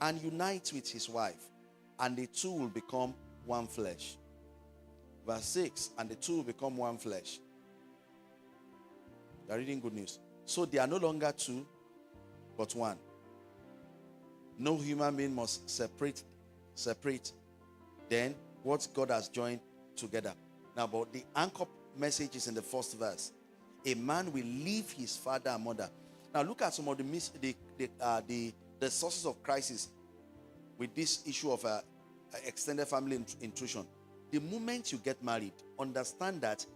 and unites with his wife, and the two will become one flesh. Verse 6, and the two will become one flesh. They are reading good news. So they are no longer two, but one. No human being must separate then what God has joined together. Now, but the anchor message is in the first verse. A man will leave his father and mother. Now, look at some of the sources of crisis with this issue of extended family intrusion. The moment you get married, understand that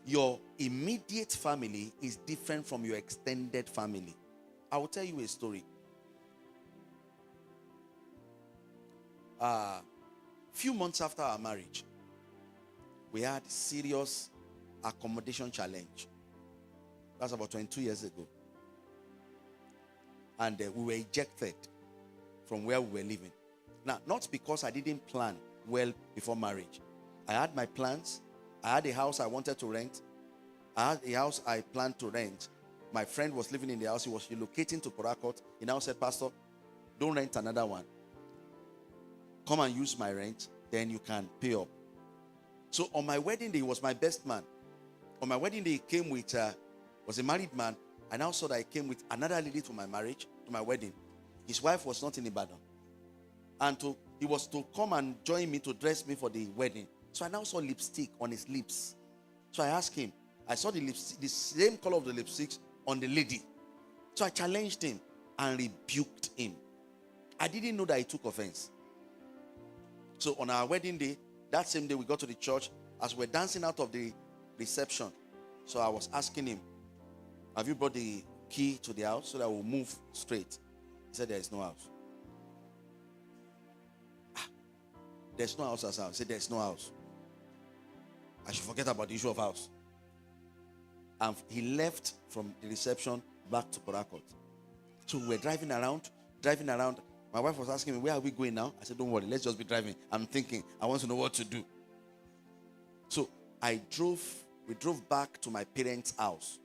your immediate family is different from your extended family. I will tell you a story. Few months after our marriage, we had serious accommodation challenge. That's about 22 years ago. And we were ejected from where we were living. Now, not because I didn't plan well before marriage. I had my plans. I had a house I wanted to rent. I had a house I planned to rent. My friend was living in the house. He was relocating to Port Harcourt. He now said, Pastor, don't rent another one. Come and use my rent, then you can pay up. So on my wedding day, he was my best man. On my wedding day, he came with, was a married man. I now saw that he came with another lady to my marriage, to my wedding. His wife was not in Ibadan. And he was to come and join me to dress me for the wedding. So I now saw lipstick on his lips. So I asked him, I saw the same color of the lipsticks on the lady. So I challenged him and rebuked him. I didn't know that he took offense. So on our wedding day, that same day we got to the church, as we're dancing out of the reception. So I was asking him, have you brought the key to the house so that we'll move straight? He said, there is no house. There's no house as well. He said, there's no house. I should forget about the issue of house. And he left from the reception back to Port Harcourt. So we're driving around. My wife was asking me, where are we going now? I said, don't worry, let's just be driving. I'm thinking, I want to know what to do. So we drove back to my parents' house.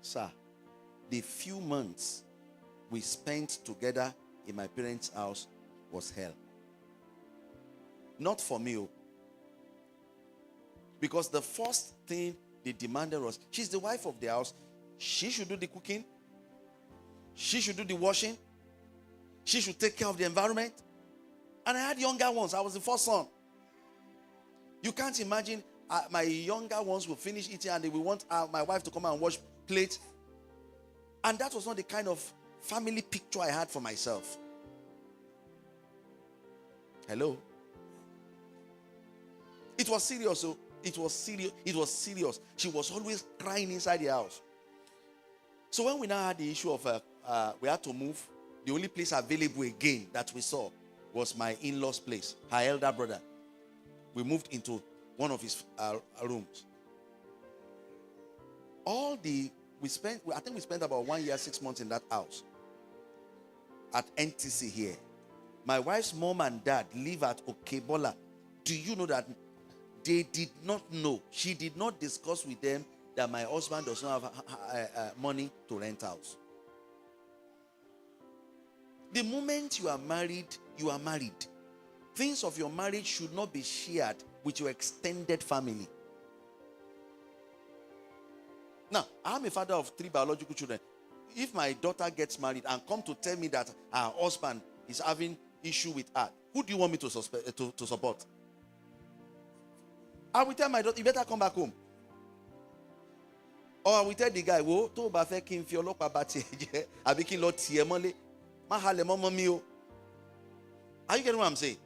Sir, the few months we spent together in my parents' house was hell. Not for me. Because the first thing they demanded was, she's the wife of the house. She should do the cooking. She should do the washing. She should take care of the environment. And I had younger ones. I was the first son. You can't imagine my younger ones will finish eating and they will want my wife to come and wash plates. And that was not the kind of family picture I had for myself. Hello? It was serious. So it was serious. She was always crying inside the house. So when we now had the issue of we had to move, the only place available again that we saw was my in-laws' place, her elder brother. We moved into one of his rooms. I think we spent about 1 year, 6 months in that house at NTC here. My wife's mom and dad live at Okebola. Do you know that they did not know? She did not discuss with them that my husband does not have money to rent house. The moment you are married, you are married. Things of your marriage should not be shared with your extended family. Now, I'm a father of 3 biological children. If my daughter gets married and come to tell me that her husband is having issue with her, who do you want me to support? I will tell my daughter, you better come back home. Or I will tell the guy, wo to ba fe kin fi olopa ba ti je abi kin lo tie mole ma hale momo mi o. Are you getting what I'm saying?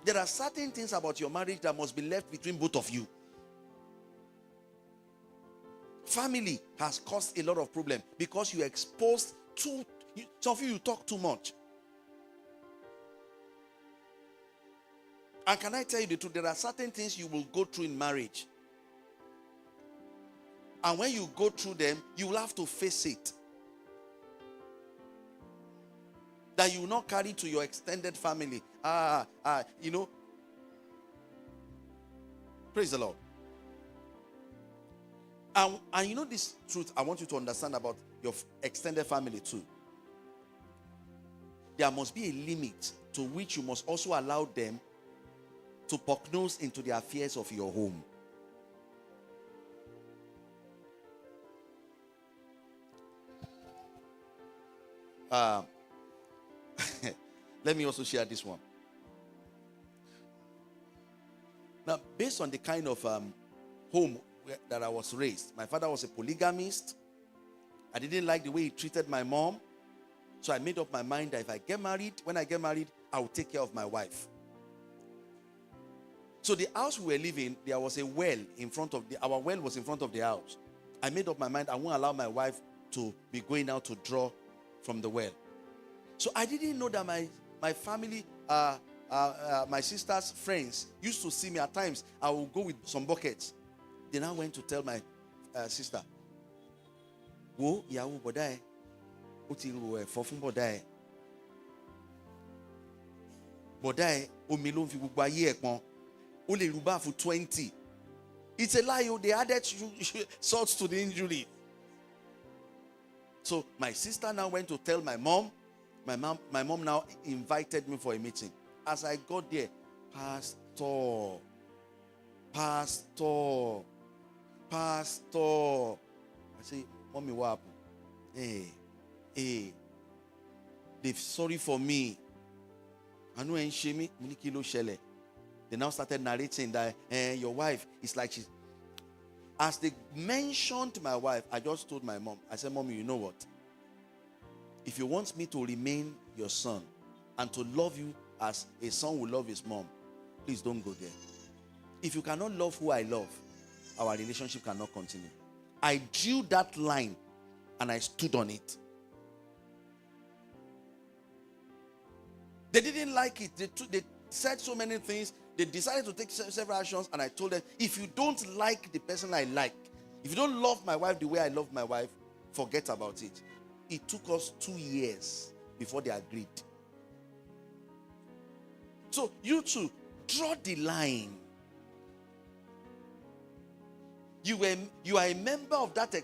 There are certain things about your marriage that must be left between both of you. Family has caused a lot of problem because you exposed some of you talk too much. And can I tell you the truth? There are certain things you will go through in marriage. And when you go through them, you will have to face it. That you will not carry to your extended family. Praise the Lord. And you know this truth I want you to understand about your extended family too. there must be a limit to which you must also allow them to poke nose into the affairs of your home. Let me also share this one. Now, based on the kind of home that I was raised, my father was a polygamist. I didn't like the way he treated my mom. So I made up my mind that if I get married, when I get married, I will take care of my wife. So the house we were living, there was a well in front of our well was in front of the house. I made up my mind I won't allow my wife to be going out to draw from the well. So I didn't know that my family, my sister's friends used to see me at times. I will go with some buckets. Then I went to tell my sister, "Wo yawo bodai, oti wo fofun bodai, bodai omi lo fi gbogbo aye epon, o le ruba for 20." It's a lie. They added salt to the injury. So my sister now went to tell my mom. My mom now invited me for a meeting. As I got there, Pastor. I say, "Mommy, what happened?" Hey, they're sorry for me. I know ain't shame me. They now started narrating that your wife is like she's. As they mentioned my wife, I just told my mom. I said, "Mommy, you know what? If you want me to remain your son and to love you as a son will love his mom, please don't go there. If you cannot love who I love, our relationship cannot continue." I drew that line and I stood on it. They didn't like it. They said so many things. They decided to take several actions, and I told them, if you don't like the person I like, if you don't love my wife the way I love my wife, forget about it. It took us 2 years before they agreed. So you too, draw the line. You are a member of that